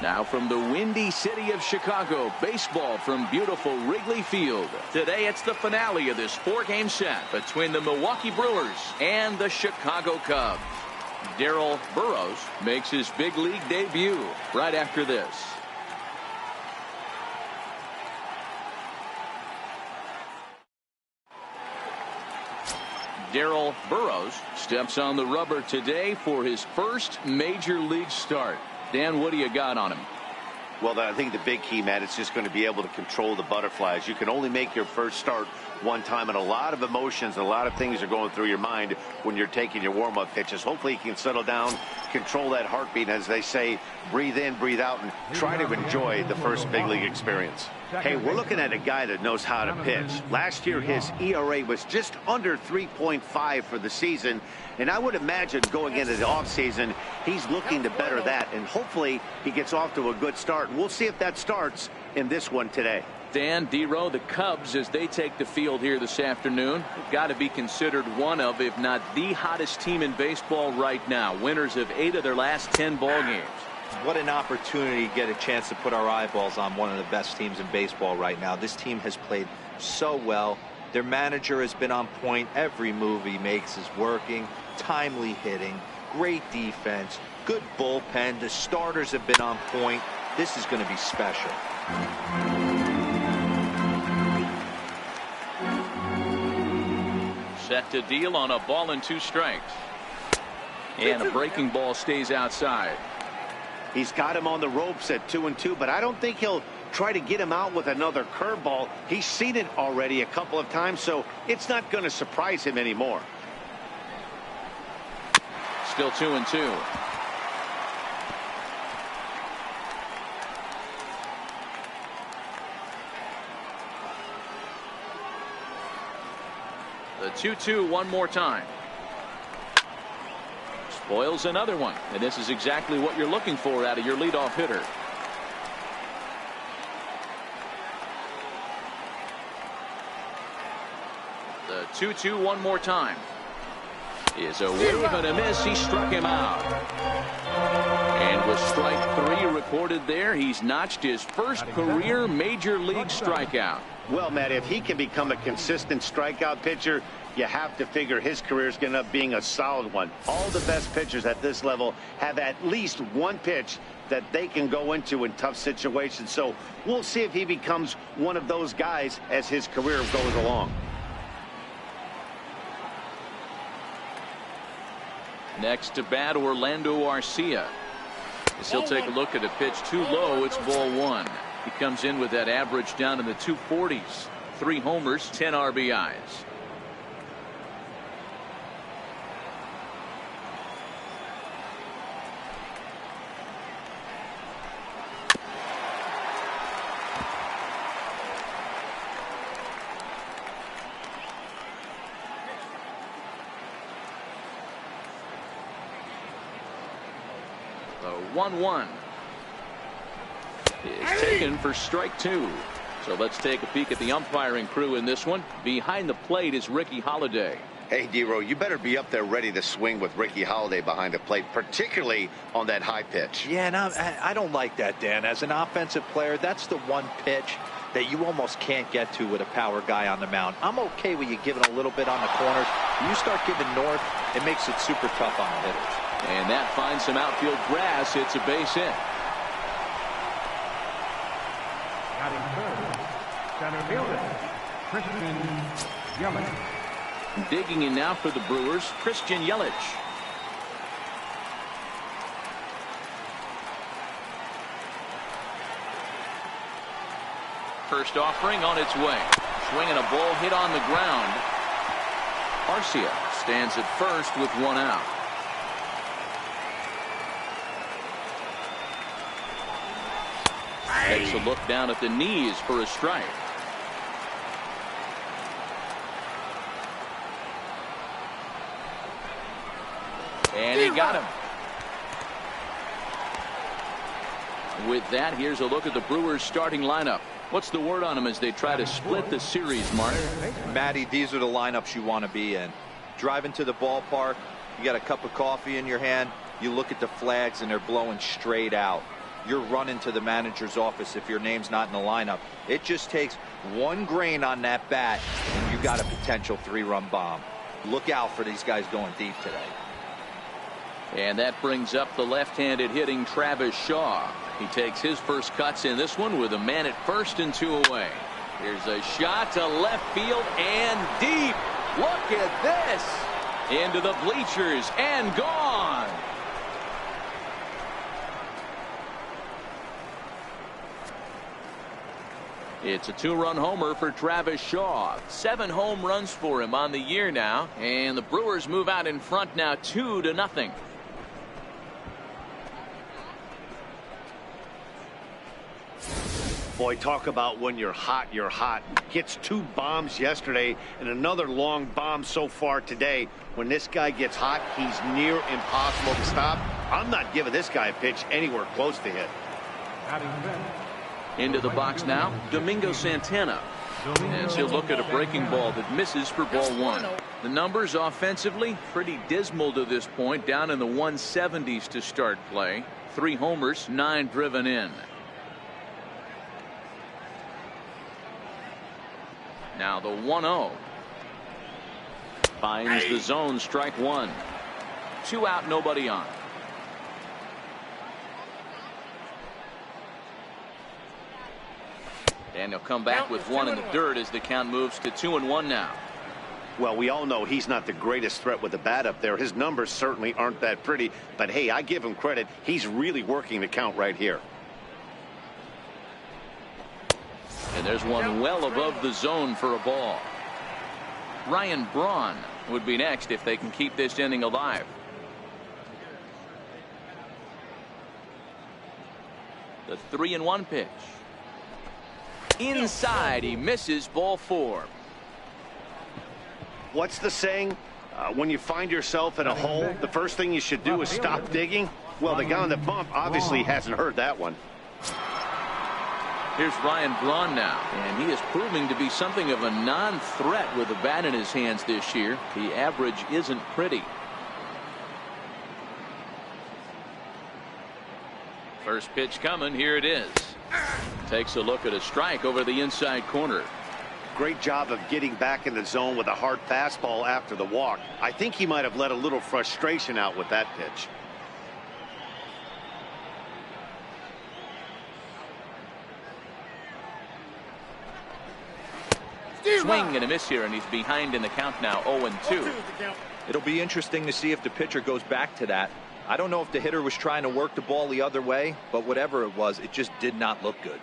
Now from the windy city of Chicago, baseball from beautiful Wrigley Field. Today it's the finale of this 4-game set between the Milwaukee Brewers and the Chicago Cubs. Darryl Burrows makes his big league debut right after this. Darryl Burrows steps on the rubber today for his first major league start. Dan, what do you got on him? Well, I think the big key, Matt, is just going to be able to control the butterflies. You can only make your first start one time, and a lot of emotions, a lot of things are going through your mind when you're taking your warm-up pitches. Hopefully he can settle down, control that heartbeat, as they say, breathe in, breathe out, and try to enjoy the first big league experience. Hey, we're looking at a guy that knows how to pitch. Last year, his ERA was just under 3.5 for the season, and I would imagine going into the offseason, he's looking to better that, and hopefully he gets off to a good start. We'll see if that starts in this one today. Dan, D-Row, the Cubs, as they take the field here this afternoon, have got to be considered one of, if not the hottest team in baseball right now. Winners of 8 of their last 10 ball games. What an opportunity to get a chance to put our eyeballs on one of the best teams in baseball right now. This team has played so well. Their manager has been on point. Every move he makes is working. Timely hitting, great defense, good bullpen. The starters have been on point. This is going to be special. Set to deal on a ball and 2 strikes. And a breaking ball stays outside. He's got him on the ropes at 2-2, but I don't think he'll try to get him out with another curveball. He's seen it already a couple of times, so it's not going to surprise him anymore. Still 2-2. The 2-2 one more time. Spoils another one, and this is exactly what you're looking for out of your leadoff hitter. The 2-2 one more time. Is a wave and a miss. He struck him out. And with strike 3 recorded there, he's notched his first career major league strikeout. Well, Matt, if he can become a consistent strikeout pitcher, you have to figure his career is going to end up being a solid one. All the best pitchers at this level have at least one pitch that they can go into in tough situations. So we'll see if he becomes one of those guys as his career goes along. Next to bat, Orlando Arcia. As he'll take a look at a pitch too low, it's ball 1. He comes in with that average down in the 240s. 3 homers, 10 RBIs. The 1-1 is taken for strike 2. So let's take a peek at the umpiring crew in this one. Behind the plate is Ricky Holiday. Hey, D-Row, you better be up there ready to swing with Ricky Holiday behind the plate, particularly on that high pitch. Yeah, and I don't like that, Dan. As an offensive player, that's the one pitch that you almost can't get to with a power guy on the mound. I'm okay with you giving a little bit on the corners. When you start giving north, it makes it super tough on the hitters. And that finds some outfield grass. It's a base hit. Center fielder, Christian Yelich. Digging in now for the Brewers, Christian Yelich. First offering on its way. Swinging a ball hit on the ground. Arcia stands at first with 1 out. Takes a look down at the knees for a strike. And he got him. With that, here's a look at the Brewers starting lineup. What's the word on them as they try to split the series, Mark? Matty, these are the lineups you want to be in. Driving to the ballpark, you got a cup of coffee in your hand, you look at the flags and they're blowing straight out. you're running to the manager's office if your name's not in the lineup. It just takes one grain on that bat, and you got a potential 3-run bomb. Look out for these guys going deep today. And that brings up the left-handed hitting Travis Shaw. He takes his first cuts in this one with a man at first and 2 away. Here's a shot to left field and deep. Look at this. Into the bleachers and gone. It's a 2-run homer for Travis Shaw. 7 home runs for him on the year now. And the Brewers move out in front now 2-0. Boy, talk about when you're hot, you're hot. Gets 2 bombs yesterday and another long bomb so far today. When this guy gets hot, he's near impossible to stop. I'm not giving this guy a pitch anywhere close to hit. Into the box now, Domingo Santana. As he'll look at a breaking ball that misses for ball 1. The numbers offensively pretty dismal to this point, down in the 170s to start play. 3 homers, 9 driven in. Now the 1-0. Finds the zone, strike 1. 2 out, nobody on. And he'll come back with 1 in the dirt as the count moves to 2-1 now. Well, we all know he's not the greatest threat with the bat up there. His numbers certainly aren't that pretty. But, hey, I give him credit. He's really working the count right here. And there's one well above the zone for a ball. Ryan Braun would be next if they can keep this inning alive. The 3-1 pitch. Inside, he misses, ball 4. What's the saying? When you find yourself in a hole, the first thing you should do is stop digging. Well, the guy on the bump obviously hasn't heard that one. Here's Ryan Braun now, and he is proving to be something of a non-threat with a bat in his hands this year. The average isn't pretty. First pitch coming, here it is. Takes a look at a strike over the inside corner. Great job of getting back in the zone with a hard fastball after the walk. I think he might have let a little frustration out with that pitch. Swing and a miss here, and he's behind in the count now, 0-2. It'll be interesting to see if the pitcher goes back to that. I don't know if the hitter was trying to work the ball the other way, but whatever it was, it just did not look good.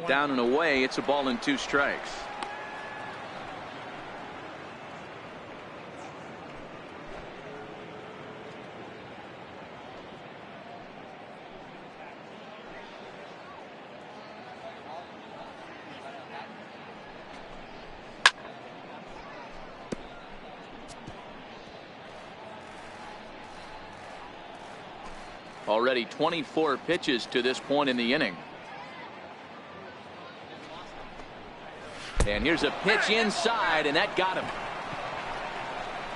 Down and away, it's a ball and 2 strikes. Already 24 pitches to this point in the inning. And here's a pitch inside, and that got him.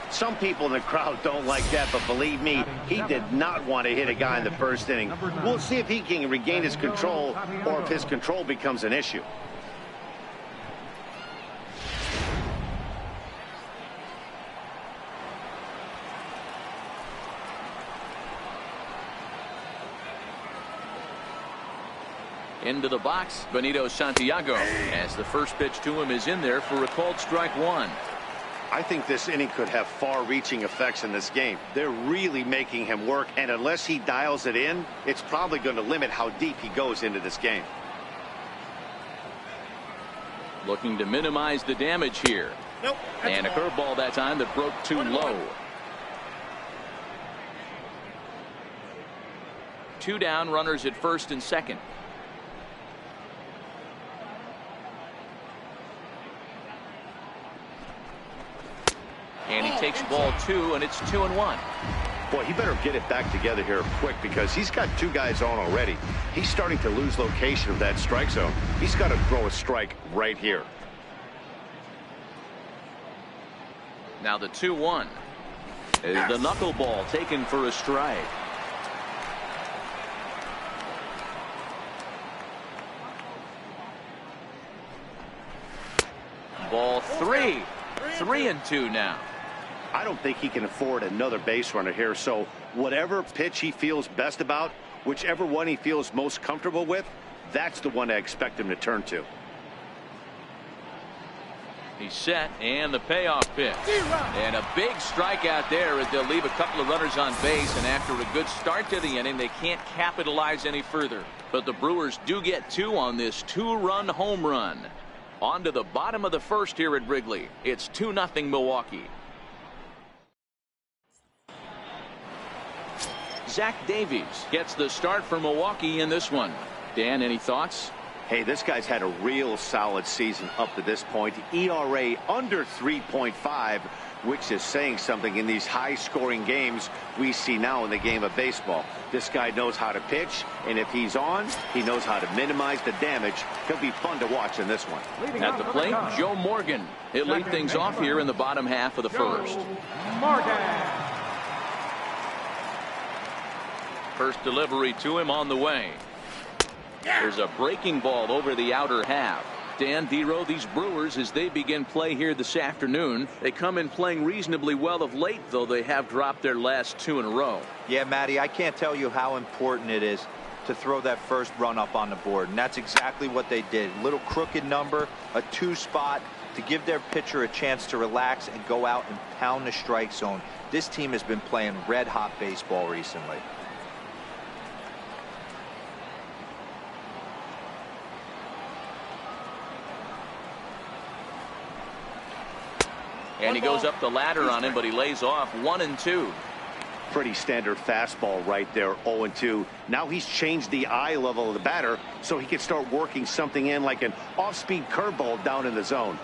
Some people in the crowd don't like that, but believe me, he did not want to hit a guy in the first inning. We'll see if he can regain his control or if his control becomes an issue. Into the box, Benito Santiago, as the first pitch to him is in there for a called strike 1. I think this inning could have far-reaching effects in this game. They're really making him work, and unless he dials it in, it's probably going to limit how deep he goes into this game. Looking to minimize the damage here. Nope, and a curveball that time that broke too low. 2 down, runners at first and second. And he takes ball 2, and it's 2-1. Boy, he better get it back together here quick because he's got 2 guys on already. He's starting to lose location of that strike zone. He's got to throw a strike right here. Now the 2-1. Is the knuckleball taken for a strike. Ball 3. 3-2 now. I don't think he can afford another base runner here, so whatever pitch he feels best about, whichever one he feels most comfortable with, that's the one I expect him to turn to. He's set, and the payoff pitch. And a big strikeout there as they'll leave a couple of runners on base, and after a good start to the inning, they can't capitalize any further. But the Brewers do get 2 on this 2-run home run. On to the bottom of the first here at Wrigley. It's 2-0 Milwaukee. Zach Davies gets the start for Milwaukee in this one. Dan, any thoughts? Hey, this guy's had a real solid season up to this point. ERA under 3.5, which is saying something in these high-scoring games we see now in the game of baseball. This guy knows how to pitch, and if he's on, he knows how to minimize the damage. He'll be fun to watch in this one. At the plate, Joe Morgan. He'll lead things off here in the bottom half of the first. First delivery to him on the way. There's a breaking ball over the outer half. Dan Dero, these Brewers, as they begin play here this afternoon, they come in playing reasonably well of late, though they have dropped their last 2 in a row. Yeah, Matty, I can't tell you how important it is to throw that first run up on the board, and that's exactly what they did. Little crooked number, a 2 spot to give their pitcher a chance to relax and go out and pound the strike zone. This team has been playing red-hot baseball recently. And he goes up the ladder on him, but he lays off 1-2. Pretty standard fastball right there, 0-2. Now he's changed the eye level of the batter so he can start working something in like an off-speed curveball down in the zone.